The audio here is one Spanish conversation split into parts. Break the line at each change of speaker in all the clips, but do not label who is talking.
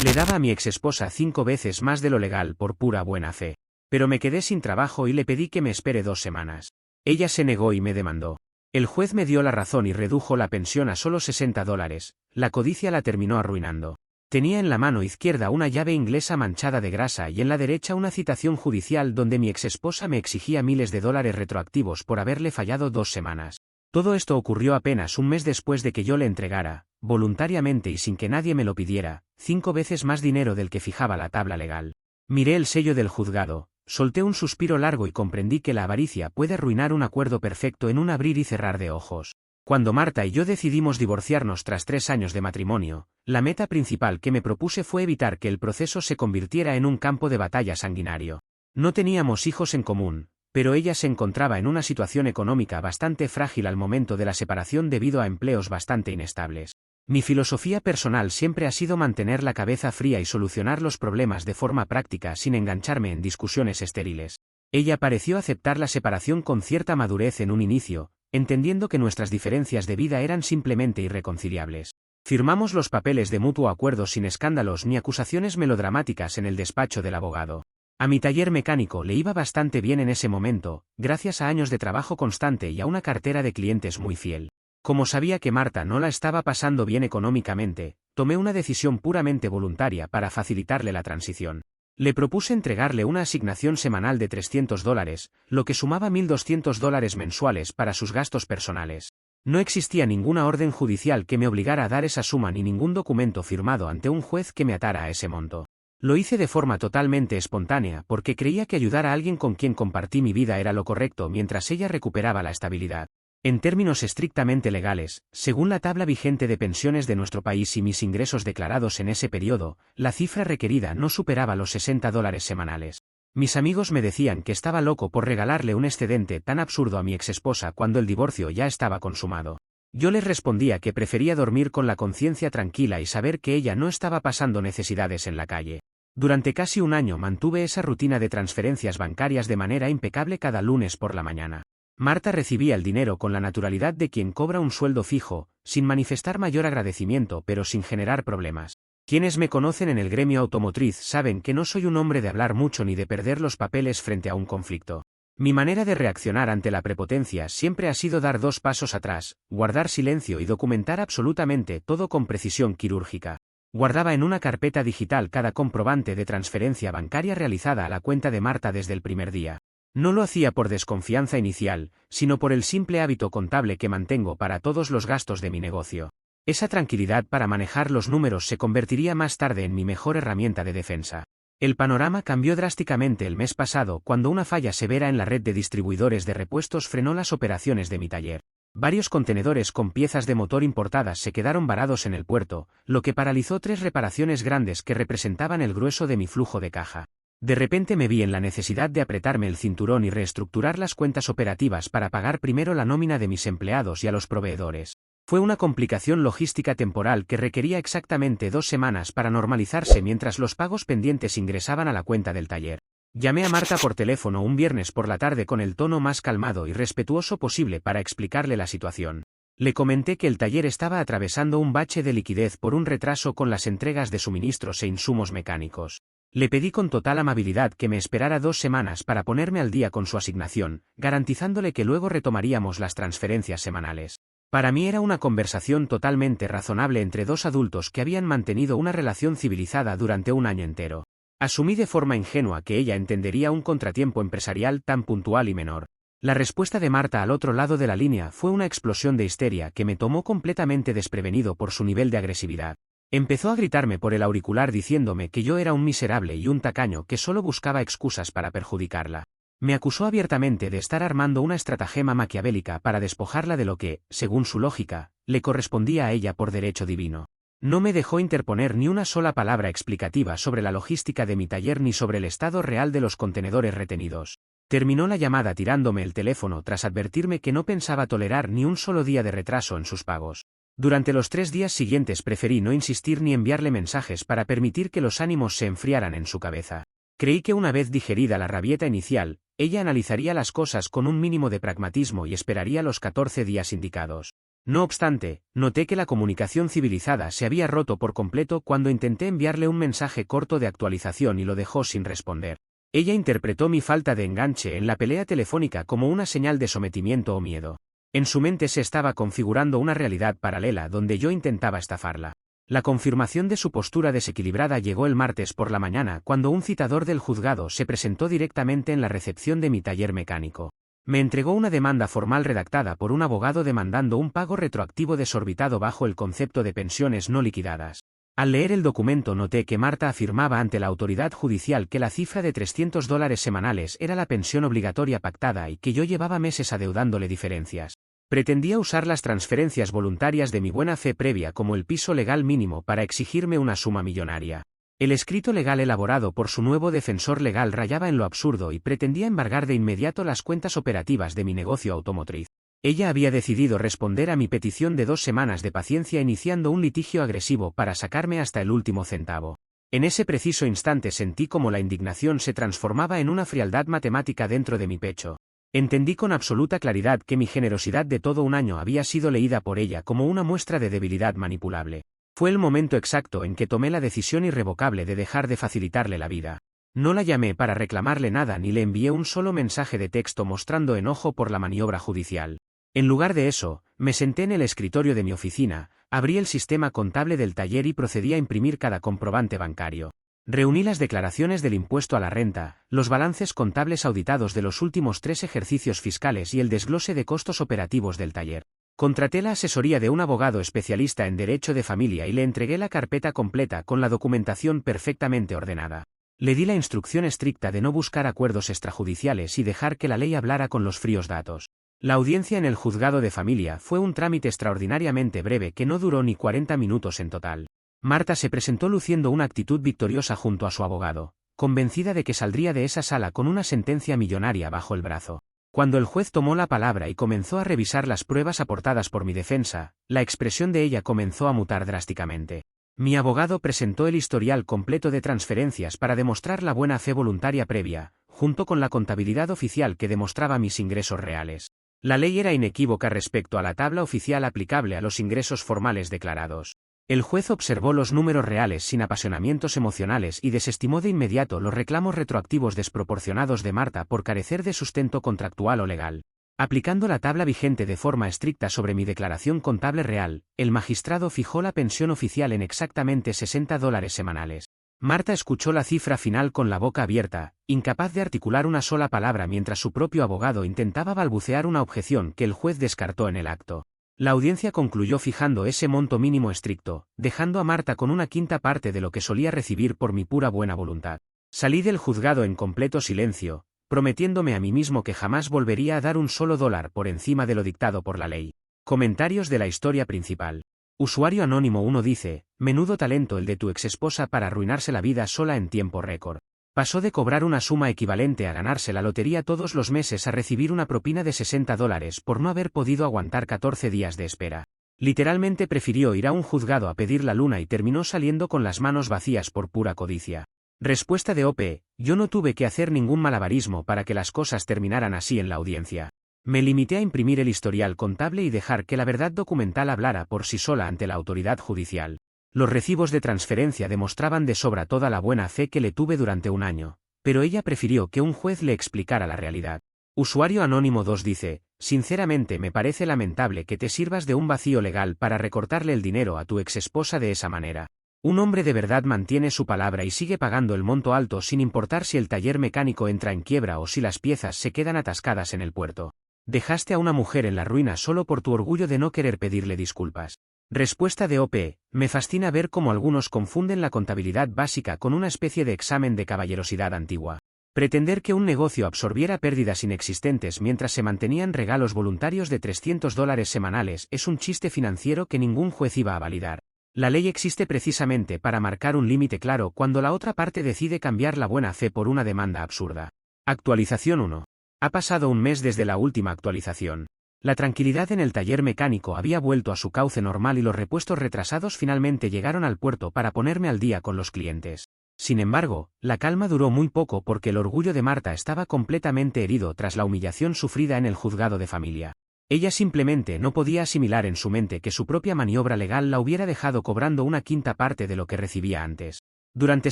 Le daba a mi exesposa 5 veces más de lo legal por pura buena fe. Pero me quedé sin trabajo y le pedí que me espere 2 semanas. Ella se negó y me demandó. El juez me dio la razón y redujo la pensión a solo $60. La codicia la terminó arruinando. Tenía en la mano izquierda una llave inglesa manchada de grasa y en la derecha una citación judicial donde mi exesposa me exigía miles de dólares retroactivos por haberle fallado 2 semanas. Todo esto ocurrió apenas un mes después de que yo le entregara, voluntariamente y sin que nadie me lo pidiera, 5 veces más dinero del que fijaba la tabla legal. Miré el sello del juzgado, solté un suspiro largo y comprendí que la avaricia puede arruinar un acuerdo perfecto en un abrir y cerrar de ojos. Cuando Marta y yo decidimos divorciarnos tras 3 años de matrimonio, la meta principal que me propuse fue evitar que el proceso se convirtiera en un campo de batalla sanguinario. No teníamos hijos en común, pero ella se encontraba en una situación económica bastante frágil al momento de la separación debido a empleos bastante inestables. Mi filosofía personal siempre ha sido mantener la cabeza fría y solucionar los problemas de forma práctica sin engancharme en discusiones estériles. Ella pareció aceptar la separación con cierta madurez en un inicio, entendiendo que nuestras diferencias de vida eran simplemente irreconciliables. Firmamos los papeles de mutuo acuerdo sin escándalos ni acusaciones melodramáticas en el despacho del abogado. A mi taller mecánico le iba bastante bien en ese momento, gracias a años de trabajo constante y a una cartera de clientes muy fiel. Como sabía que Marta no la estaba pasando bien económicamente, tomé una decisión puramente voluntaria para facilitarle la transición. Le propuse entregarle una asignación semanal de $300, lo que sumaba $1.200 mensuales para sus gastos personales. No existía ninguna orden judicial que me obligara a dar esa suma ni ningún documento firmado ante un juez que me atara a ese monto. Lo hice de forma totalmente espontánea porque creía que ayudar a alguien con quien compartí mi vida era lo correcto mientras ella recuperaba la estabilidad. En términos estrictamente legales, según la tabla vigente de pensiones de nuestro país y mis ingresos declarados en ese periodo, la cifra requerida no superaba los $60 semanales. Mis amigos me decían que estaba loco por regalarle un excedente tan absurdo a mi exesposa cuando el divorcio ya estaba consumado. Yo les respondía que prefería dormir con la conciencia tranquila y saber que ella no estaba pasando necesidades en la calle. Durante casi un año mantuve esa rutina de transferencias bancarias de manera impecable cada lunes por la mañana. Marta recibía el dinero con la naturalidad de quien cobra un sueldo fijo, sin manifestar mayor agradecimiento pero sin generar problemas. Quienes me conocen en el gremio automotriz saben que no soy un hombre de hablar mucho ni de perder los papeles frente a un conflicto. Mi manera de reaccionar ante la prepotencia siempre ha sido dar 2 pasos atrás, guardar silencio y documentar absolutamente todo con precisión quirúrgica. Guardaba en una carpeta digital cada comprobante de transferencia bancaria realizada a la cuenta de Marta desde el primer día. No lo hacía por desconfianza inicial, sino por el simple hábito contable que mantengo para todos los gastos de mi negocio. Esa tranquilidad para manejar los números se convertiría más tarde en mi mejor herramienta de defensa. El panorama cambió drásticamente el mes pasado cuando una falla severa en la red de distribuidores de repuestos frenó las operaciones de mi taller. Varios contenedores con piezas de motor importadas se quedaron varados en el puerto, lo que paralizó 3 reparaciones grandes que representaban el grueso de mi flujo de caja. De repente me vi en la necesidad de apretarme el cinturón y reestructurar las cuentas operativas para pagar primero la nómina de mis empleados y a los proveedores. Fue una complicación logística temporal que requería exactamente 2 semanas para normalizarse mientras los pagos pendientes ingresaban a la cuenta del taller. Llamé a Marta por teléfono un viernes por la tarde con el tono más calmado y respetuoso posible para explicarle la situación. Le comenté que el taller estaba atravesando un bache de liquidez por un retraso con las entregas de suministros e insumos mecánicos. Le pedí con total amabilidad que me esperara 2 semanas para ponerme al día con su asignación, garantizándole que luego retomaríamos las transferencias semanales. Para mí era una conversación totalmente razonable entre 2 adultos que habían mantenido una relación civilizada durante un año entero. Asumí de forma ingenua que ella entendería un contratiempo empresarial tan puntual y menor. La respuesta de Marta al otro lado de la línea fue una explosión de histeria que me tomó completamente desprevenido por su nivel de agresividad. Empezó a gritarme por el auricular diciéndome que yo era un miserable y un tacaño que solo buscaba excusas para perjudicarla. Me acusó abiertamente de estar armando una estratagema maquiavélica para despojarla de lo que, según su lógica, le correspondía a ella por derecho divino. No me dejó interponer ni una sola palabra explicativa sobre la logística de mi taller ni sobre el estado real de los contenedores retenidos. Terminó la llamada tirándome el teléfono tras advertirme que no pensaba tolerar ni un solo día de retraso en sus pagos. Durante los 3 días siguientes preferí no insistir ni enviarle mensajes para permitir que los ánimos se enfriaran en su cabeza. Creí que una vez digerida la rabieta inicial, ella analizaría las cosas con un mínimo de pragmatismo y esperaría los 14 días indicados. No obstante, noté que la comunicación civilizada se había roto por completo cuando intenté enviarle un mensaje corto de actualización y lo dejó sin responder. Ella interpretó mi falta de enganche en la pelea telefónica como una señal de sometimiento o miedo. En su mente se estaba configurando una realidad paralela donde yo intentaba estafarla. La confirmación de su postura desequilibrada llegó el martes por la mañana cuando un citador del juzgado se presentó directamente en la recepción de mi taller mecánico. Me entregó una demanda formal redactada por un abogado demandando un pago retroactivo desorbitado bajo el concepto de pensiones no liquidadas. Al leer el documento noté que Marta afirmaba ante la autoridad judicial que la cifra de $300 semanales era la pensión obligatoria pactada y que yo llevaba meses adeudándole diferencias. Pretendía usar las transferencias voluntarias de mi buena fe previa como el piso legal mínimo para exigirme una suma millonaria. El escrito legal elaborado por su nuevo defensor legal rayaba en lo absurdo y pretendía embargar de inmediato las cuentas operativas de mi negocio automotriz. Ella había decidido responder a mi petición de 2 semanas de paciencia iniciando un litigio agresivo para sacarme hasta el último centavo. En ese preciso instante sentí como la indignación se transformaba en una frialdad matemática dentro de mi pecho. Entendí con absoluta claridad que mi generosidad de todo un año había sido leída por ella como una muestra de debilidad manipulable. Fue el momento exacto en que tomé la decisión irrevocable de dejar de facilitarle la vida. No la llamé para reclamarle nada ni le envié un solo mensaje de texto mostrando enojo por la maniobra judicial. En lugar de eso, me senté en el escritorio de mi oficina, abrí el sistema contable del taller y procedí a imprimir cada comprobante bancario. Reuní las declaraciones del impuesto a la renta, los balances contables auditados de los últimos 3 ejercicios fiscales y el desglose de costos operativos del taller. Contraté la asesoría de un abogado especialista en derecho de familia y le entregué la carpeta completa con la documentación perfectamente ordenada. Le di la instrucción estricta de no buscar acuerdos extrajudiciales y dejar que la ley hablara con los fríos datos. La audiencia en el juzgado de familia fue un trámite extraordinariamente breve que no duró ni 40 minutos en total. Marta se presentó luciendo una actitud victoriosa junto a su abogado, convencida de que saldría de esa sala con una sentencia millonaria bajo el brazo. Cuando el juez tomó la palabra y comenzó a revisar las pruebas aportadas por mi defensa, la expresión de ella comenzó a mutar drásticamente. Mi abogado presentó el historial completo de transferencias para demostrar la buena fe voluntaria previa, junto con la contabilidad oficial que demostraba mis ingresos reales. La ley era inequívoca respecto a la tabla oficial aplicable a los ingresos formales declarados. El juez observó los números reales sin apasionamientos emocionales y desestimó de inmediato los reclamos retroactivos desproporcionados de Marta por carecer de sustento contractual o legal. Aplicando la tabla vigente de forma estricta sobre mi declaración contable real, el magistrado fijó la pensión oficial en exactamente $60 semanales. Marta escuchó la cifra final con la boca abierta, incapaz de articular una sola palabra mientras su propio abogado intentaba balbucear una objeción que el juez descartó en el acto. La audiencia concluyó fijando ese monto mínimo estricto, dejando a Marta con una quinta parte de lo que solía recibir por mi pura buena voluntad. Salí del juzgado en completo silencio, prometiéndome a mí mismo que jamás volvería a dar un solo dólar por encima de lo dictado por la ley. Comentarios de la historia principal. Usuario Anónimo 1 dice, menudo talento el de tu exesposa para arruinarse la vida sola en tiempo récord. Pasó de cobrar una suma equivalente a ganarse la lotería todos los meses a recibir una propina de $60 por no haber podido aguantar 14 días de espera. Literalmente prefirió ir a un juzgado a pedir la luna y terminó saliendo con las manos vacías por pura codicia. Respuesta de OP, yo no tuve que hacer ningún malabarismo para que las cosas terminaran así en la audiencia. Me limité a imprimir el historial contable y dejar que la verdad documental hablara por sí sola ante la autoridad judicial. Los recibos de transferencia demostraban de sobra toda la buena fe que le tuve durante un año, pero ella prefirió que un juez le explicara la realidad. Usuario Anónimo 2 dice, sinceramente me parece lamentable que te sirvas de un vacío legal para recortarle el dinero a tu exesposa de esa manera. Un hombre de verdad mantiene su palabra y sigue pagando el monto alto sin importar si el taller mecánico entra en quiebra o si las piezas se quedan atascadas en el puerto. Dejaste a una mujer en la ruina solo por tu orgullo de no querer pedirle disculpas. Respuesta de OP, me fascina ver cómo algunos confunden la contabilidad básica con una especie de examen de caballerosidad antigua. Pretender que un negocio absorbiera pérdidas inexistentes mientras se mantenían regalos voluntarios de $300 semanales es un chiste financiero que ningún juez iba a validar. La ley existe precisamente para marcar un límite claro cuando la otra parte decide cambiar la buena fe por una demanda absurda. Actualización 1. Ha pasado un mes desde la última actualización. La tranquilidad en el taller mecánico había vuelto a su cauce normal y los repuestos retrasados finalmente llegaron al puerto para ponerme al día con los clientes. Sin embargo, la calma duró muy poco porque el orgullo de Marta estaba completamente herido tras la humillación sufrida en el juzgado de familia. Ella simplemente no podía asimilar en su mente que su propia maniobra legal la hubiera dejado cobrando una quinta parte de lo que recibía antes. Durante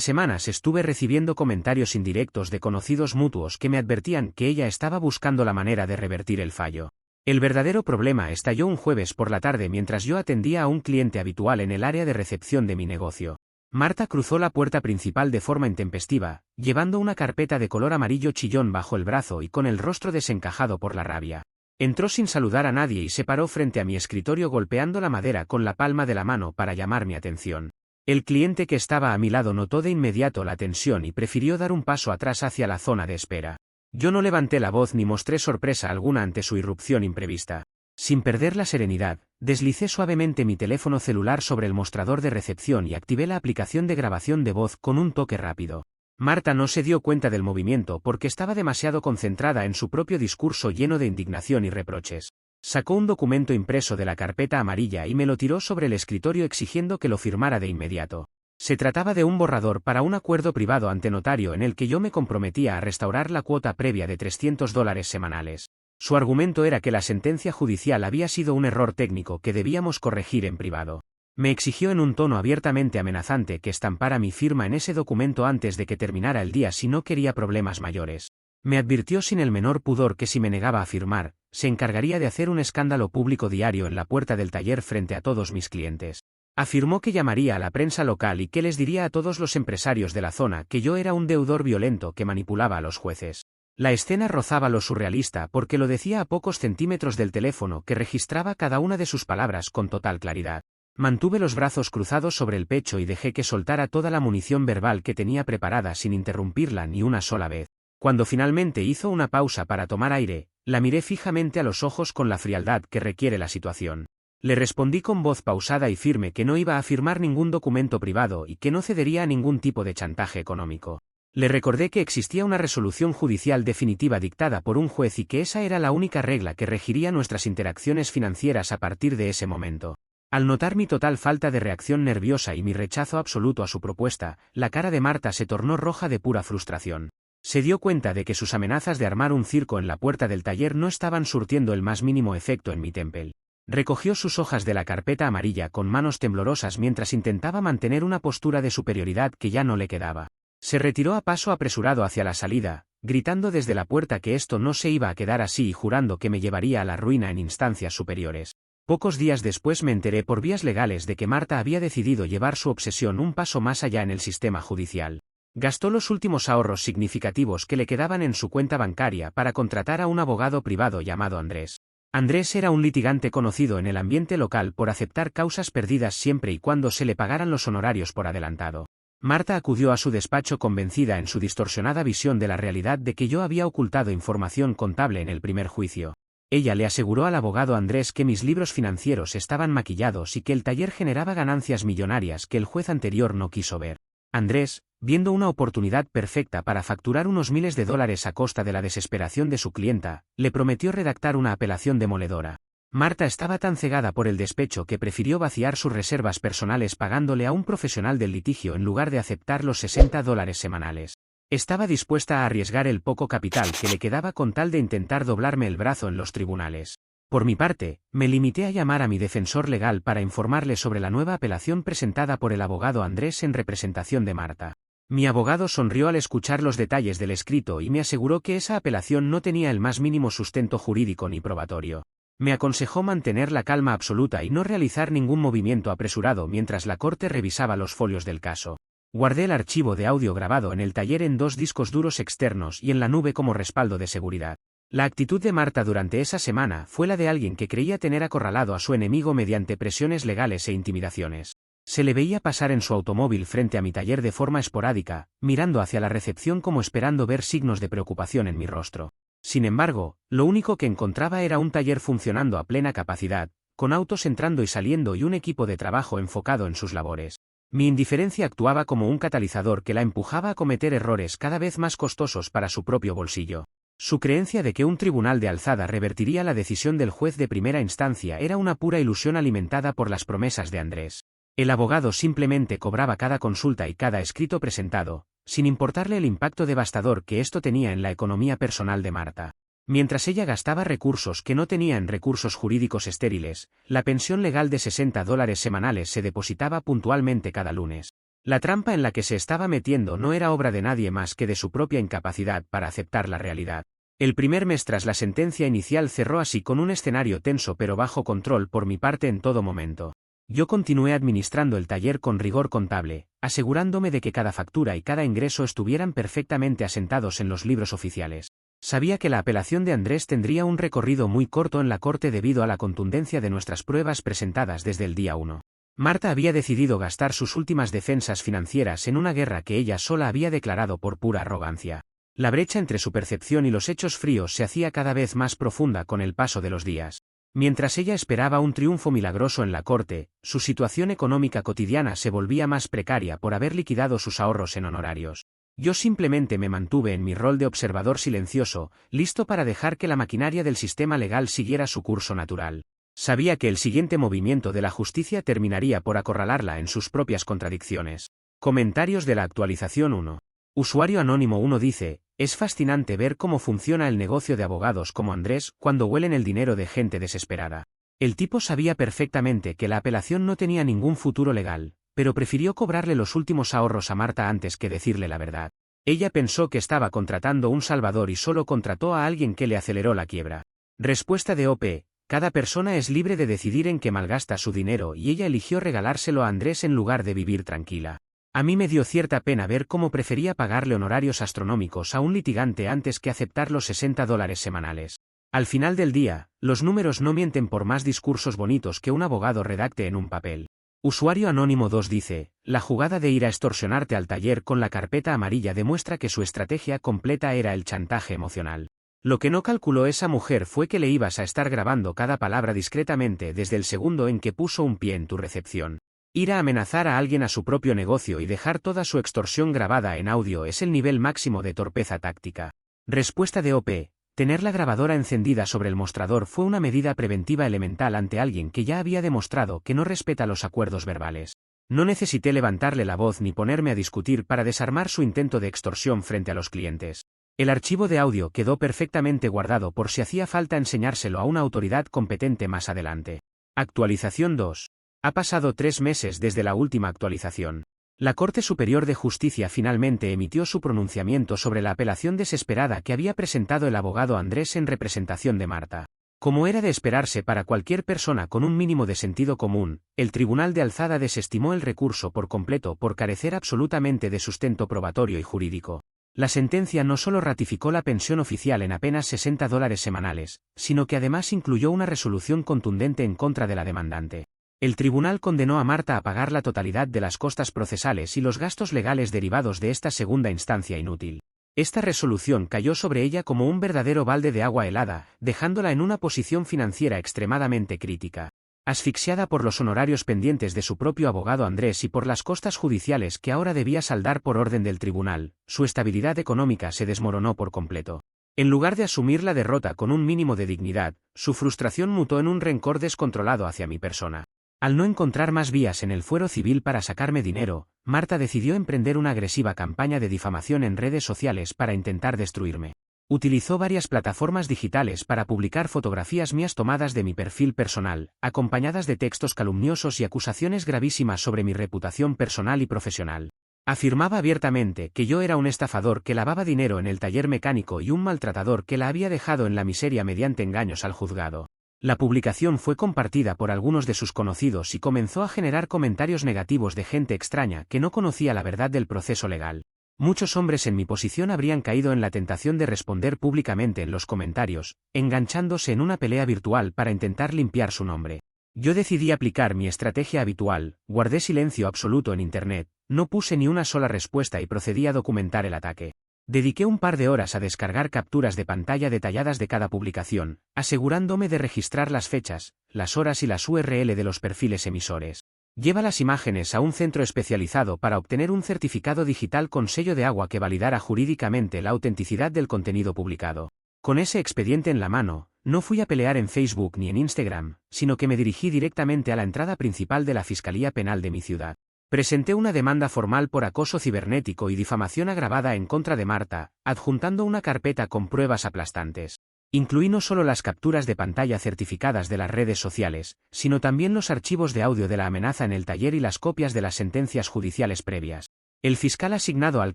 semanas estuve recibiendo comentarios indirectos de conocidos mutuos que me advertían que ella estaba buscando la manera de revertir el fallo. El verdadero problema estalló un jueves por la tarde mientras yo atendía a un cliente habitual en el área de recepción de mi negocio. Marta cruzó la puerta principal de forma intempestiva, llevando una carpeta de color amarillo chillón bajo el brazo y con el rostro desencajado por la rabia. Entró sin saludar a nadie y se paró frente a mi escritorio golpeando la madera con la palma de la mano para llamar mi atención. El cliente que estaba a mi lado notó de inmediato la tensión y prefirió dar un paso atrás hacia la zona de espera. Yo no levanté la voz ni mostré sorpresa alguna ante su irrupción imprevista. Sin perder la serenidad, deslicé suavemente mi teléfono celular sobre el mostrador de recepción y activé la aplicación de grabación de voz con un toque rápido. Marta no se dio cuenta del movimiento porque estaba demasiado concentrada en su propio discurso lleno de indignación y reproches. Sacó un documento impreso de la carpeta amarilla y me lo tiró sobre el escritorio exigiendo que lo firmara de inmediato. Se trataba de un borrador para un acuerdo privado ante notario en el que yo me comprometía a restaurar la cuota previa de $300 semanales. Su argumento era que la sentencia judicial había sido un error técnico que debíamos corregir en privado. Me exigió en un tono abiertamente amenazante que estampara mi firma en ese documento antes de que terminara el día si no quería problemas mayores. Me advirtió sin el menor pudor que si me negaba a firmar, se encargaría de hacer un escándalo público diario en la puerta del taller frente a todos mis clientes. Afirmó que llamaría a la prensa local y que les diría a todos los empresarios de la zona que yo era un deudor violento que manipulaba a los jueces. La escena rozaba lo surrealista porque lo decía a pocos centímetros del teléfono que registraba cada una de sus palabras con total claridad. Mantuve los brazos cruzados sobre el pecho y dejé que soltara toda la munición verbal que tenía preparada sin interrumpirla ni una sola vez. Cuando finalmente hizo una pausa para tomar aire, la miré fijamente a los ojos con la frialdad que requiere la situación. Le respondí con voz pausada y firme que no iba a firmar ningún documento privado y que no cedería a ningún tipo de chantaje económico. Le recordé que existía una resolución judicial definitiva dictada por un juez y que esa era la única regla que regiría nuestras interacciones financieras a partir de ese momento. Al notar mi total falta de reacción nerviosa y mi rechazo absoluto a su propuesta, la cara de Marta se tornó roja de pura frustración. Se dio cuenta de que sus amenazas de armar un circo en la puerta del taller no estaban surtiendo el más mínimo efecto en mi temple. Recogió sus hojas de la carpeta amarilla con manos temblorosas mientras intentaba mantener una postura de superioridad que ya no le quedaba. Se retiró a paso apresurado hacia la salida, gritando desde la puerta que esto no se iba a quedar así y jurando que me llevaría a la ruina en instancias superiores. Pocos días después me enteré por vías legales de que Marta había decidido llevar su obsesión un paso más allá en el sistema judicial. Gastó los últimos ahorros significativos que le quedaban en su cuenta bancaria para contratar a un abogado privado llamado Andrés. Andrés era un litigante conocido en el ambiente local por aceptar causas perdidas siempre y cuando se le pagaran los honorarios por adelantado. Marta acudió a su despacho convencida en su distorsionada visión de la realidad de que yo había ocultado información contable en el primer juicio. Ella le aseguró al abogado Andrés que mis libros financieros estaban maquillados y que el taller generaba ganancias millonarias que el juez anterior no quiso ver. Andrés, viendo una oportunidad perfecta para facturar unos miles de dólares a costa de la desesperación de su clienta, le prometió redactar una apelación demoledora. Marta estaba tan cegada por el despecho que prefirió vaciar sus reservas personales pagándole a un profesional del litigio en lugar de aceptar los $60 semanales. Estaba dispuesta a arriesgar el poco capital que le quedaba con tal de intentar doblarme el brazo en los tribunales. Por mi parte, me limité a llamar a mi defensor legal para informarle sobre la nueva apelación presentada por el abogado Andrés en representación de Marta. Mi abogado sonrió al escuchar los detalles del escrito y me aseguró que esa apelación no tenía el más mínimo sustento jurídico ni probatorio. Me aconsejó mantener la calma absoluta y no realizar ningún movimiento apresurado mientras la corte revisaba los folios del caso. Guardé el archivo de audio grabado en el taller en 2 discos duros externos y en la nube como respaldo de seguridad. La actitud de Marta durante esa semana fue la de alguien que creía tener acorralado a su enemigo mediante presiones legales e intimidaciones. Se le veía pasar en su automóvil frente a mi taller de forma esporádica, mirando hacia la recepción como esperando ver signos de preocupación en mi rostro. Sin embargo, lo único que encontraba era un taller funcionando a plena capacidad, con autos entrando y saliendo y un equipo de trabajo enfocado en sus labores. Mi indiferencia actuaba como un catalizador que la empujaba a cometer errores cada vez más costosos para su propio bolsillo. Su creencia de que un tribunal de alzada revertiría la decisión del juez de primera instancia era una pura ilusión alimentada por las promesas de Andrés. El abogado simplemente cobraba cada consulta y cada escrito presentado, sin importarle el impacto devastador que esto tenía en la economía personal de Marta. Mientras ella gastaba recursos que no tenía en recursos jurídicos estériles, la pensión legal de $60 semanales se depositaba puntualmente cada lunes. La trampa en la que se estaba metiendo no era obra de nadie más que de su propia incapacidad para aceptar la realidad. El primer mes tras la sentencia inicial cerró así con un escenario tenso pero bajo control por mi parte en todo momento. Yo continué administrando el taller con rigor contable, asegurándome de que cada factura y cada ingreso estuvieran perfectamente asentados en los libros oficiales. Sabía que la apelación de Andrés tendría un recorrido muy corto en la corte debido a la contundencia de nuestras pruebas presentadas desde el día 1. Marta había decidido gastar sus últimas defensas financieras en una guerra que ella sola había declarado por pura arrogancia. La brecha entre su percepción y los hechos fríos se hacía cada vez más profunda con el paso de los días. Mientras ella esperaba un triunfo milagroso en la corte, su situación económica cotidiana se volvía más precaria por haber liquidado sus ahorros en honorarios. Yo simplemente me mantuve en mi rol de observador silencioso, listo para dejar que la maquinaria del sistema legal siguiera su curso natural. Sabía que el siguiente movimiento de la justicia terminaría por acorralarla en sus propias contradicciones. Comentarios de la actualización 1. Usuario Anónimo 1 dice: es fascinante ver cómo funciona el negocio de abogados como Andrés cuando huelen el dinero de gente desesperada. El tipo sabía perfectamente que la apelación no tenía ningún futuro legal, pero prefirió cobrarle los últimos ahorros a Marta antes que decirle la verdad. Ella pensó que estaba contratando un salvador y solo contrató a alguien que le aceleró la quiebra. Respuesta de OP: cada persona es libre de decidir en qué malgasta su dinero y ella eligió regalárselo a Andrés en lugar de vivir tranquila. A mí me dio cierta pena ver cómo prefería pagarle honorarios astronómicos a un litigante antes que aceptar los $60 semanales. Al final del día, los números no mienten por más discursos bonitos que un abogado redacte en un papel. Usuario Anónimo 2 dice: la jugada de ir a extorsionarte al taller con la carpeta amarilla demuestra que su estrategia completa era el chantaje emocional. Lo que no calculó esa mujer fue que le ibas a estar grabando cada palabra discretamente desde el segundo en que puso un pie en tu recepción. Ir a amenazar a alguien a su propio negocio y dejar toda su extorsión grabada en audio es el nivel máximo de torpeza táctica. Respuesta de OP: tener la grabadora encendida sobre el mostrador fue una medida preventiva elemental ante alguien que ya había demostrado que no respeta los acuerdos verbales. No necesité levantarle la voz ni ponerme a discutir para desarmar su intento de extorsión frente a los clientes. El archivo de audio quedó perfectamente guardado por si hacía falta enseñárselo a una autoridad competente más adelante. Actualización 2. Ha pasado 3 meses desde la última actualización. La Corte Superior de Justicia finalmente emitió su pronunciamiento sobre la apelación desesperada que había presentado el abogado Andrés en representación de Marta. Como era de esperarse para cualquier persona con un mínimo de sentido común, el Tribunal de Alzada desestimó el recurso por completo por carecer absolutamente de sustento probatorio y jurídico. La sentencia no solo ratificó la pensión oficial en apenas $60 semanales, sino que además incluyó una resolución contundente en contra de la demandante. El tribunal condenó a Marta a pagar la totalidad de las costas procesales y los gastos legales derivados de esta segunda instancia inútil. Esta resolución cayó sobre ella como un verdadero balde de agua helada, dejándola en una posición financiera extremadamente crítica. Asfixiada por los honorarios pendientes de su propio abogado Andrés y por las costas judiciales que ahora debía saldar por orden del tribunal, su estabilidad económica se desmoronó por completo. En lugar de asumir la derrota con un mínimo de dignidad, su frustración mutó en un rencor descontrolado hacia mi persona. Al no encontrar más vías en el fuero civil para sacarme dinero, Marta decidió emprender una agresiva campaña de difamación en redes sociales para intentar destruirme. Utilizó varias plataformas digitales para publicar fotografías mías tomadas de mi perfil personal, acompañadas de textos calumniosos y acusaciones gravísimas sobre mi reputación personal y profesional. Afirmaba abiertamente que yo era un estafador que lavaba dinero en el taller mecánico y un maltratador que la había dejado en la miseria mediante engaños al juzgado. La publicación fue compartida por algunos de sus conocidos y comenzó a generar comentarios negativos de gente extraña que no conocía la verdad del proceso legal. Muchos hombres en mi posición habrían caído en la tentación de responder públicamente en los comentarios, enganchándose en una pelea virtual para intentar limpiar su nombre. Yo decidí aplicar mi estrategia habitual, guardé silencio absoluto en Internet, no puse ni una sola respuesta y procedí a documentar el ataque. Dediqué un par de horas a descargar capturas de pantalla detalladas de cada publicación, asegurándome de registrar las fechas, las horas y las URL de los perfiles emisores. Lleva las imágenes a un centro especializado para obtener un certificado digital con sello de agua que validara jurídicamente la autenticidad del contenido publicado. Con ese expediente en la mano, no fui a pelear en Facebook ni en Instagram, sino que me dirigí directamente a la entrada principal de la Fiscalía Penal de mi ciudad. Presenté una demanda formal por acoso cibernético y difamación agravada en contra de Marta, adjuntando una carpeta con pruebas aplastantes. Incluí no solo las capturas de pantalla certificadas de las redes sociales, sino también los archivos de audio de la amenaza en el taller y las copias de las sentencias judiciales previas. El fiscal asignado al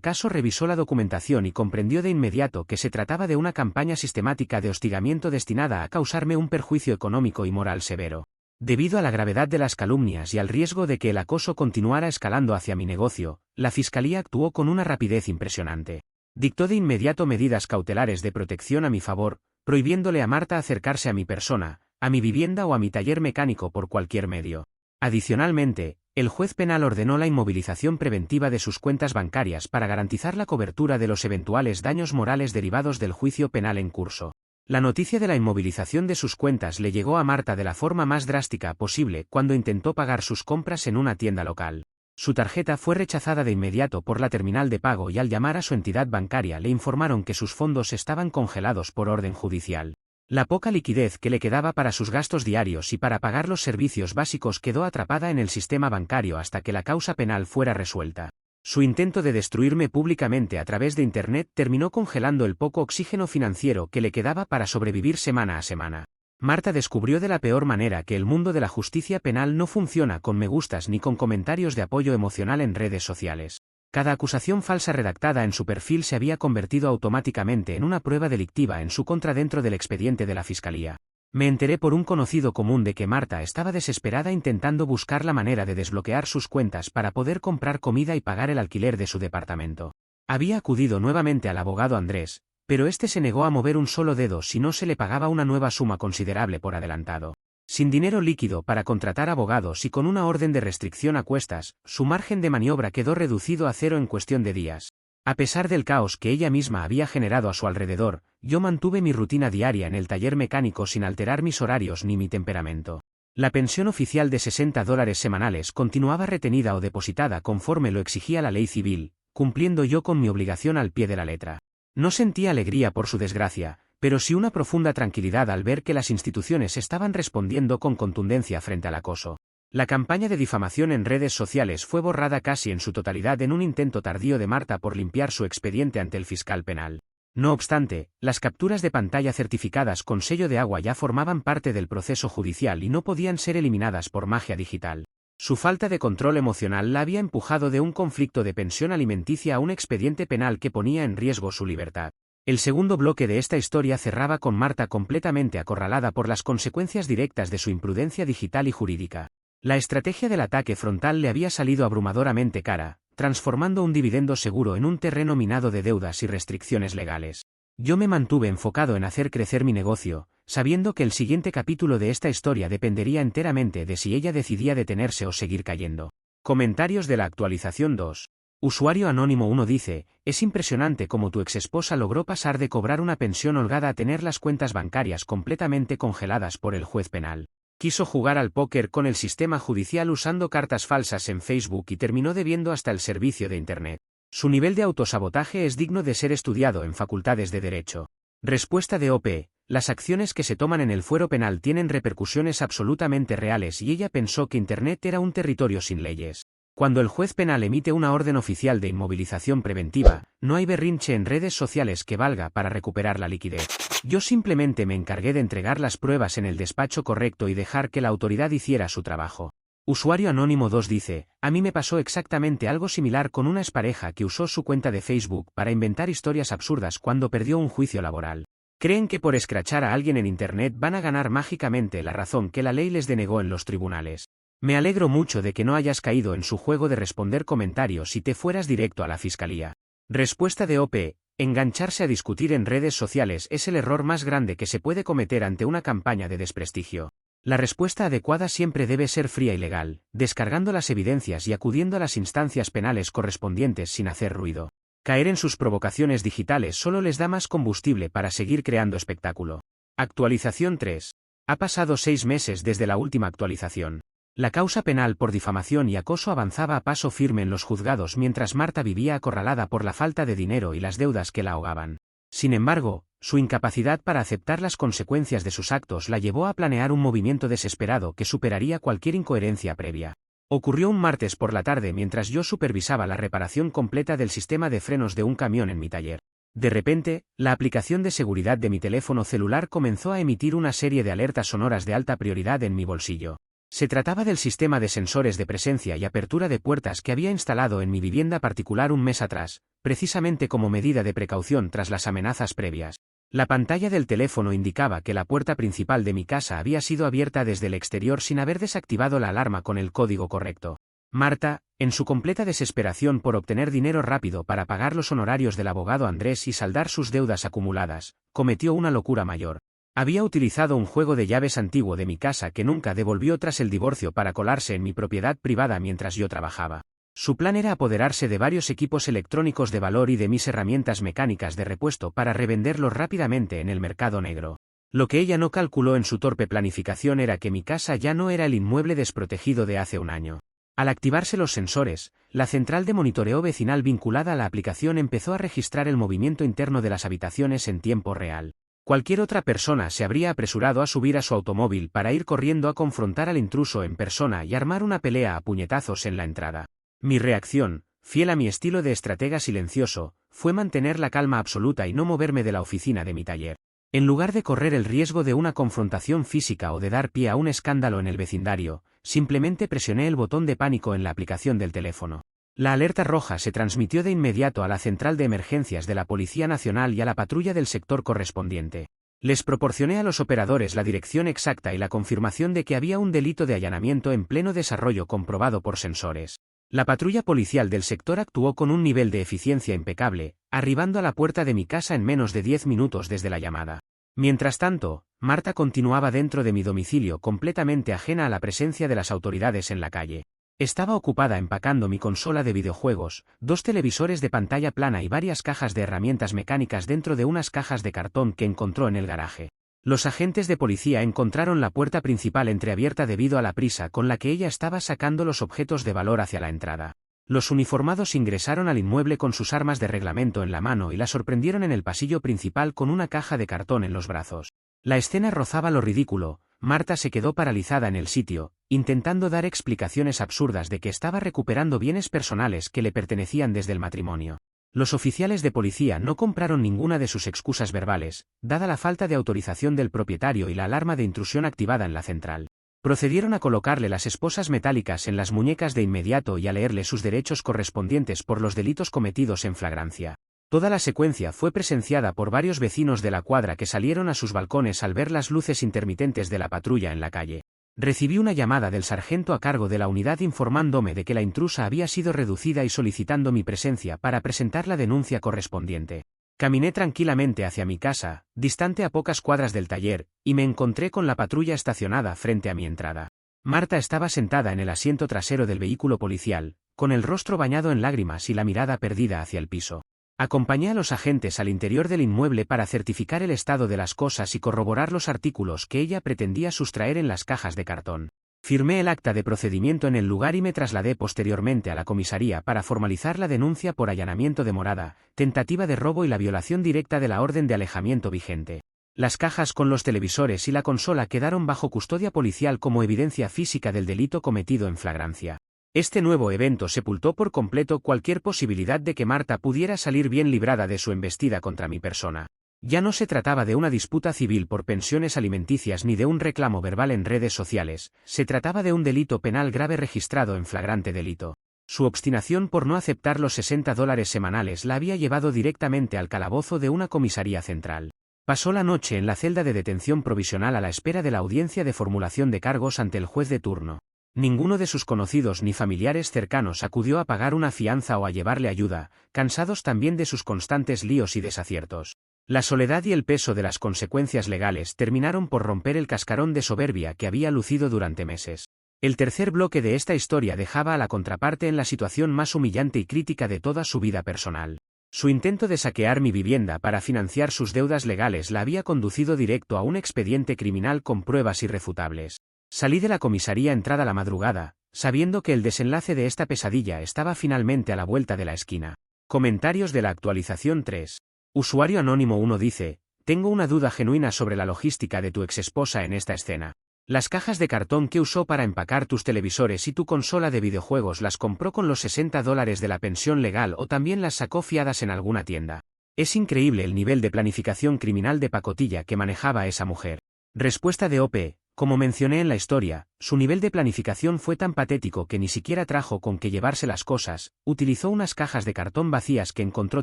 caso revisó la documentación y comprendió de inmediato que se trataba de una campaña sistemática de hostigamiento destinada a causarme un perjuicio económico y moral severo. Debido a la gravedad de las calumnias y al riesgo de que el acoso continuara escalando hacia mi negocio, la fiscalía actuó con una rapidez impresionante. Dictó de inmediato medidas cautelares de protección a mi favor, prohibiéndole a Marta acercarse a mi persona, a mi vivienda o a mi taller mecánico por cualquier medio. Adicionalmente, el juez penal ordenó la inmovilización preventiva de sus cuentas bancarias para garantizar la cobertura de los eventuales daños morales derivados del juicio penal en curso. La noticia de la inmovilización de sus cuentas le llegó a Marta de la forma más drástica posible cuando intentó pagar sus compras en una tienda local. Su tarjeta fue rechazada de inmediato por la terminal de pago y al llamar a su entidad bancaria le informaron que sus fondos estaban congelados por orden judicial. La poca liquidez que le quedaba para sus gastos diarios y para pagar los servicios básicos quedó atrapada en el sistema bancario hasta que la causa penal fuera resuelta. Su intento de destruirme públicamente a través de Internet terminó congelando el poco oxígeno financiero que le quedaba para sobrevivir semana a semana. Marta descubrió de la peor manera que el mundo de la justicia penal no funciona con me gustas ni con comentarios de apoyo emocional en redes sociales. Cada acusación falsa redactada en su perfil se había convertido automáticamente en una prueba delictiva en su contra dentro del expediente de la fiscalía. Me enteré por un conocido común de que Marta estaba desesperada intentando buscar la manera de desbloquear sus cuentas para poder comprar comida y pagar el alquiler de su departamento. Había acudido nuevamente al abogado Andrés, pero este se negó a mover un solo dedo si no se le pagaba una nueva suma considerable por adelantado. Sin dinero líquido para contratar abogados y con una orden de restricción a cuestas, su margen de maniobra quedó reducido a cero en cuestión de días. A pesar del caos que ella misma había generado a su alrededor, yo mantuve mi rutina diaria en el taller mecánico sin alterar mis horarios ni mi temperamento. La pensión oficial de $60 semanales continuaba retenida o depositada conforme lo exigía la ley civil, cumpliendo yo con mi obligación al pie de la letra. No sentía alegría por su desgracia, pero sí una profunda tranquilidad al ver que las instituciones estaban respondiendo con contundencia frente al acoso. La campaña de difamación en redes sociales fue borrada casi en su totalidad en un intento tardío de Marta por limpiar su expediente ante el fiscal penal. No obstante, las capturas de pantalla certificadas con sello de agua ya formaban parte del proceso judicial y no podían ser eliminadas por magia digital. Su falta de control emocional la había empujado de un conflicto de pensión alimenticia a un expediente penal que ponía en riesgo su libertad. El segundo bloque de esta historia cerraba con Marta completamente acorralada por las consecuencias directas de su imprudencia digital y jurídica. La estrategia del ataque frontal le había salido abrumadoramente cara, transformando un dividendo seguro en un terreno minado de deudas y restricciones legales. Yo me mantuve enfocado en hacer crecer mi negocio, sabiendo que el siguiente capítulo de esta historia dependería enteramente de si ella decidía detenerse o seguir cayendo. Comentarios de la actualización 2. Usuario Anónimo 1 dice, es impresionante cómo tu exesposa logró pasar de cobrar una pensión holgada a tener las cuentas bancarias completamente congeladas por el juez penal. Quiso jugar al póker con el sistema judicial usando cartas falsas en Facebook y terminó debiendo hasta el servicio de Internet. Su nivel de autosabotaje es digno de ser estudiado en facultades de Derecho. Respuesta de OP. Las acciones que se toman en el fuero penal tienen repercusiones absolutamente reales y ella pensó que Internet era un territorio sin leyes. Cuando el juez penal emite una orden oficial de inmovilización preventiva, no hay berrinche en redes sociales que valga para recuperar la liquidez. Yo simplemente me encargué de entregar las pruebas en el despacho correcto y dejar que la autoridad hiciera su trabajo. Usuario Anónimo 2 dice, a mí me pasó exactamente algo similar con una expareja que usó su cuenta de Facebook para inventar historias absurdas cuando perdió un juicio laboral. Creen que por escrachar a alguien en Internet van a ganar mágicamente la razón que la ley les denegó en los tribunales. Me alegro mucho de que no hayas caído en su juego de responder comentarios y te fueras directo a la fiscalía. Respuesta de OP. Engancharse a discutir en redes sociales es el error más grande que se puede cometer ante una campaña de desprestigio. La respuesta adecuada siempre debe ser fría y legal, descargando las evidencias y acudiendo a las instancias penales correspondientes sin hacer ruido. Caer en sus provocaciones digitales solo les da más combustible para seguir creando espectáculo. Actualización 3. Ha pasado 6 meses desde la última actualización. La causa penal por difamación y acoso avanzaba a paso firme en los juzgados mientras Marta vivía acorralada por la falta de dinero y las deudas que la ahogaban. Sin embargo, su incapacidad para aceptar las consecuencias de sus actos la llevó a planear un movimiento desesperado que superaría cualquier incoherencia previa. Ocurrió un martes por la tarde mientras yo supervisaba la reparación completa del sistema de frenos de un camión en mi taller. De repente, la aplicación de seguridad de mi teléfono celular comenzó a emitir una serie de alertas sonoras de alta prioridad en mi bolsillo. Se trataba del sistema de sensores de presencia y apertura de puertas que había instalado en mi vivienda particular un mes atrás, precisamente como medida de precaución tras las amenazas previas. La pantalla del teléfono indicaba que la puerta principal de mi casa había sido abierta desde el exterior sin haber desactivado la alarma con el código correcto. Marta, en su completa desesperación por obtener dinero rápido para pagar los honorarios del abogado Andrés y saldar sus deudas acumuladas, cometió una locura mayor. Había utilizado un juego de llaves antiguo de mi casa que nunca devolvió tras el divorcio para colarse en mi propiedad privada mientras yo trabajaba. Su plan era apoderarse de varios equipos electrónicos de valor y de mis herramientas mecánicas de repuesto para revenderlos rápidamente en el mercado negro. Lo que ella no calculó en su torpe planificación era que mi casa ya no era el inmueble desprotegido de hace un año. Al activarse los sensores, la central de monitoreo vecinal vinculada a la aplicación empezó a registrar el movimiento interno de las habitaciones en tiempo real. Cualquier otra persona se habría apresurado a subir a su automóvil para ir corriendo a confrontar al intruso en persona y armar una pelea a puñetazos en la entrada. Mi reacción, fiel a mi estilo de estratega silencioso, fue mantener la calma absoluta y no moverme de la oficina de mi taller. En lugar de correr el riesgo de una confrontación física o de dar pie a un escándalo en el vecindario, simplemente presioné el botón de pánico en la aplicación del teléfono. La alerta roja se transmitió de inmediato a la central de emergencias de la Policía Nacional y a la patrulla del sector correspondiente. Les proporcioné a los operadores la dirección exacta y la confirmación de que había un delito de allanamiento en pleno desarrollo comprobado por sensores. La patrulla policial del sector actuó con un nivel de eficiencia impecable, arribando a la puerta de mi casa en menos de 10 minutos desde la llamada. Mientras tanto, Marta continuaba dentro de mi domicilio completamente ajena a la presencia de las autoridades en la calle. Estaba ocupada empacando mi consola de videojuegos, 2 televisores de pantalla plana y varias cajas de herramientas mecánicas dentro de unas cajas de cartón que encontró en el garaje. Los agentes de policía encontraron la puerta principal entreabierta debido a la prisa con la que ella estaba sacando los objetos de valor hacia la entrada. Los uniformados ingresaron al inmueble con sus armas de reglamento en la mano y la sorprendieron en el pasillo principal con una caja de cartón en los brazos. La escena rozaba lo ridículo. Marta se quedó paralizada en el sitio, intentando dar explicaciones absurdas de que estaba recuperando bienes personales que le pertenecían desde el matrimonio. Los oficiales de policía no compraron ninguna de sus excusas verbales, dada la falta de autorización del propietario y la alarma de intrusión activada en la central. Procedieron a colocarle las esposas metálicas en las muñecas de inmediato y a leerle sus derechos correspondientes por los delitos cometidos en flagrancia. Toda la secuencia fue presenciada por varios vecinos de la cuadra que salieron a sus balcones al ver las luces intermitentes de la patrulla en la calle. Recibí una llamada del sargento a cargo de la unidad informándome de que la intrusa había sido reducida y solicitando mi presencia para presentar la denuncia correspondiente. Caminé tranquilamente hacia mi casa, distante a pocas cuadras del taller, y me encontré con la patrulla estacionada frente a mi entrada. Marta estaba sentada en el asiento trasero del vehículo policial, con el rostro bañado en lágrimas y la mirada perdida hacia el piso. Acompañé a los agentes al interior del inmueble para certificar el estado de las cosas y corroborar los artículos que ella pretendía sustraer en las cajas de cartón. Firmé el acta de procedimiento en el lugar y me trasladé posteriormente a la comisaría para formalizar la denuncia por allanamiento de morada, tentativa de robo y la violación directa de la orden de alejamiento vigente. Las cajas con los televisores y la consola quedaron bajo custodia policial como evidencia física del delito cometido en flagrancia. Este nuevo evento sepultó por completo cualquier posibilidad de que Marta pudiera salir bien librada de su embestida contra mi persona. Ya no se trataba de una disputa civil por pensiones alimenticias ni de un reclamo verbal en redes sociales, se trataba de un delito penal grave registrado en flagrante delito. Su obstinación por no aceptar los $60 semanales la había llevado directamente al calabozo de una comisaría central. Pasó la noche en la celda de detención provisional a la espera de la audiencia de formulación de cargos ante el juez de turno. Ninguno de sus conocidos ni familiares cercanos acudió a pagar una fianza o a llevarle ayuda, cansados también de sus constantes líos y desaciertos. La soledad y el peso de las consecuencias legales terminaron por romper el cascarón de soberbia que había lucido durante meses. El tercer bloque de esta historia dejaba a la contraparte en la situación más humillante y crítica de toda su vida personal. Su intento de saquear mi vivienda para financiar sus deudas legales la había conducido directo a un expediente criminal con pruebas irrefutables. Salí de la comisaría entrada la madrugada, sabiendo que el desenlace de esta pesadilla estaba finalmente a la vuelta de la esquina. Comentarios de la actualización 3. Usuario Anónimo 1 dice, tengo una duda genuina sobre la logística de tu exesposa en esta escena. Las cajas de cartón que usó para empacar tus televisores y tu consola de videojuegos las compró con los $60 de la pensión legal o también las sacó fiadas en alguna tienda. Es increíble el nivel de planificación criminal de pacotilla que manejaba esa mujer. Respuesta de OP. Como mencioné en la historia, su nivel de planificación fue tan patético que ni siquiera trajo con qué llevarse las cosas, utilizó unas cajas de cartón vacías que encontró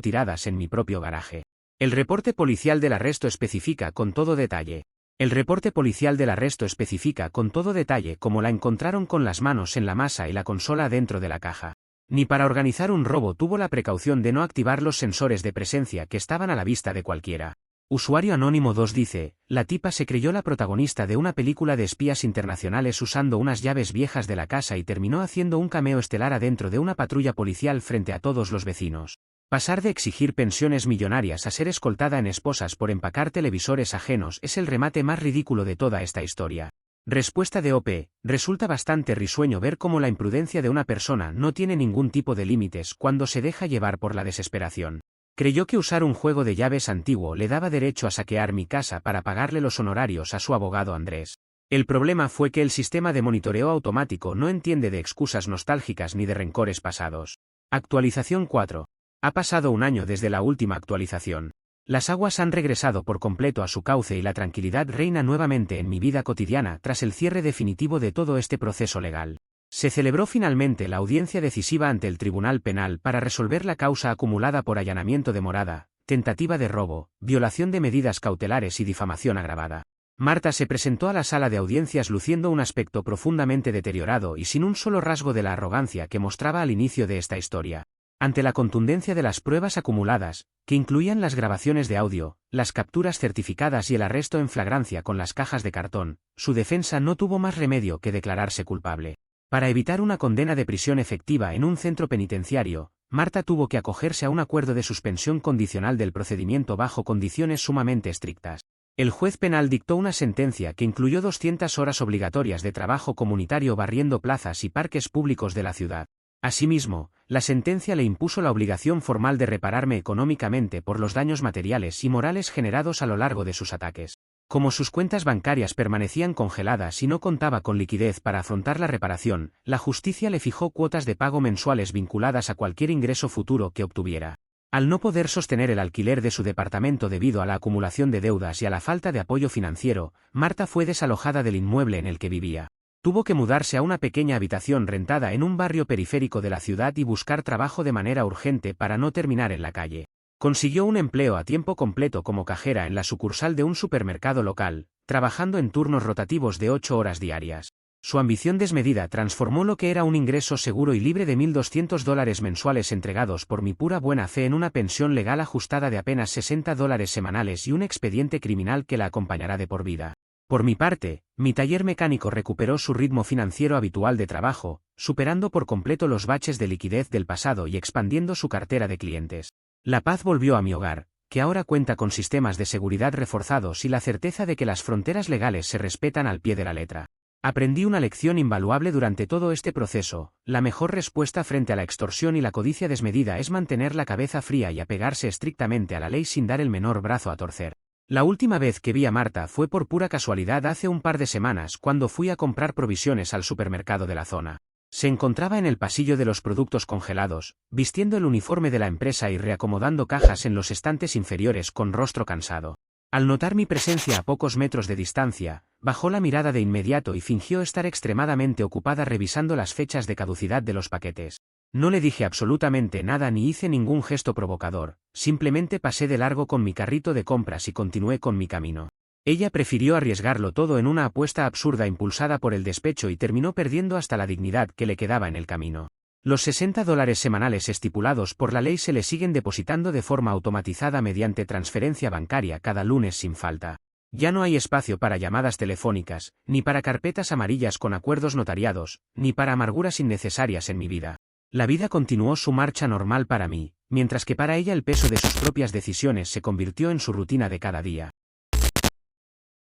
tiradas en mi propio garaje. El reporte policial del arresto especifica con todo detalle. El reporte policial del arresto especifica con todo detalle cómo la encontraron con las manos en la masa y la consola dentro de la caja. Ni para organizar un robo tuvo la precaución de no activar los sensores de presencia que estaban a la vista de cualquiera. Usuario Anónimo 2 dice, la tipa se creyó la protagonista de una película de espías internacionales usando unas llaves viejas de la casa y terminó haciendo un cameo estelar adentro de una patrulla policial frente a todos los vecinos. Pasar de exigir pensiones millonarias a ser escoltada en esposas por empacar televisores ajenos es el remate más ridículo de toda esta historia. Respuesta de OP. Resulta bastante risueño ver cómo la imprudencia de una persona no tiene ningún tipo de límites cuando se deja llevar por la desesperación. Creyó que usar un juego de llaves antiguo le daba derecho a saquear mi casa para pagarle los honorarios a su abogado Andrés. El problema fue que el sistema de monitoreo automático no entiende de excusas nostálgicas ni de rencores pasados. Actualización 4. Ha pasado un año desde la última actualización. Las aguas han regresado por completo a su cauce y la tranquilidad reina nuevamente en mi vida cotidiana tras el cierre definitivo de todo este proceso legal. Se celebró finalmente la audiencia decisiva ante el Tribunal Penal para resolver la causa acumulada por allanamiento de morada, tentativa de robo, violación de medidas cautelares y difamación agravada. Marta se presentó a la sala de audiencias luciendo un aspecto profundamente deteriorado y sin un solo rasgo de la arrogancia que mostraba al inicio de esta historia. Ante la contundencia de las pruebas acumuladas, que incluían las grabaciones de audio, las capturas certificadas y el arresto en flagrancia con las cajas de cartón, su defensa no tuvo más remedio que declararse culpable. Para evitar una condena de prisión efectiva en un centro penitenciario, Marta tuvo que acogerse a un acuerdo de suspensión condicional del procedimiento bajo condiciones sumamente estrictas. El juez penal dictó una sentencia que incluyó 200 horas obligatorias de trabajo comunitario barriendo plazas y parques públicos de la ciudad. Asimismo, la sentencia le impuso la obligación formal de repararme económicamente por los daños materiales y morales generados a lo largo de sus ataques. Como sus cuentas bancarias permanecían congeladas y no contaba con liquidez para afrontar la reparación, la justicia le fijó cuotas de pago mensuales vinculadas a cualquier ingreso futuro que obtuviera. Al no poder sostener el alquiler de su departamento debido a la acumulación de deudas y a la falta de apoyo financiero, Marta fue desalojada del inmueble en el que vivía. Tuvo que mudarse a una pequeña habitación rentada en un barrio periférico de la ciudad y buscar trabajo de manera urgente para no terminar en la calle. Consiguió un empleo a tiempo completo como cajera en la sucursal de un supermercado local, trabajando en turnos rotativos de 8 horas diarias. Su ambición desmedida transformó lo que era un ingreso seguro y libre de $1.200 mensuales entregados por mi pura buena fe en una pensión legal ajustada de apenas $60 semanales y un expediente criminal que la acompañará de por vida. Por mi parte, mi taller mecánico recuperó su ritmo financiero habitual de trabajo, superando por completo los baches de liquidez del pasado y expandiendo su cartera de clientes. La paz volvió a mi hogar, que ahora cuenta con sistemas de seguridad reforzados y la certeza de que las fronteras legales se respetan al pie de la letra. Aprendí una lección invaluable durante todo este proceso: la mejor respuesta frente a la extorsión y la codicia desmedida es mantener la cabeza fría y apegarse estrictamente a la ley sin dar el menor brazo a torcer. La última vez que vi a Marta fue por pura casualidad hace un par de semanas cuando fui a comprar provisiones al supermercado de la zona. Se encontraba en el pasillo de los productos congelados, vistiendo el uniforme de la empresa y reacomodando cajas en los estantes inferiores con rostro cansado. Al notar mi presencia a pocos metros de distancia, bajó la mirada de inmediato y fingió estar extremadamente ocupada revisando las fechas de caducidad de los paquetes. No le dije absolutamente nada ni hice ningún gesto provocador, simplemente pasé de largo con mi carrito de compras y continué con mi camino. Ella prefirió arriesgarlo todo en una apuesta absurda impulsada por el despecho y terminó perdiendo hasta la dignidad que le quedaba en el camino. Los $60 semanales estipulados por la ley se le siguen depositando de forma automatizada mediante transferencia bancaria cada lunes sin falta. Ya no hay espacio para llamadas telefónicas, ni para carpetas amarillas con acuerdos notariados, ni para amarguras innecesarias en mi vida. La vida continuó su marcha normal para mí, mientras que para ella el peso de sus propias decisiones se convirtió en su rutina de cada día.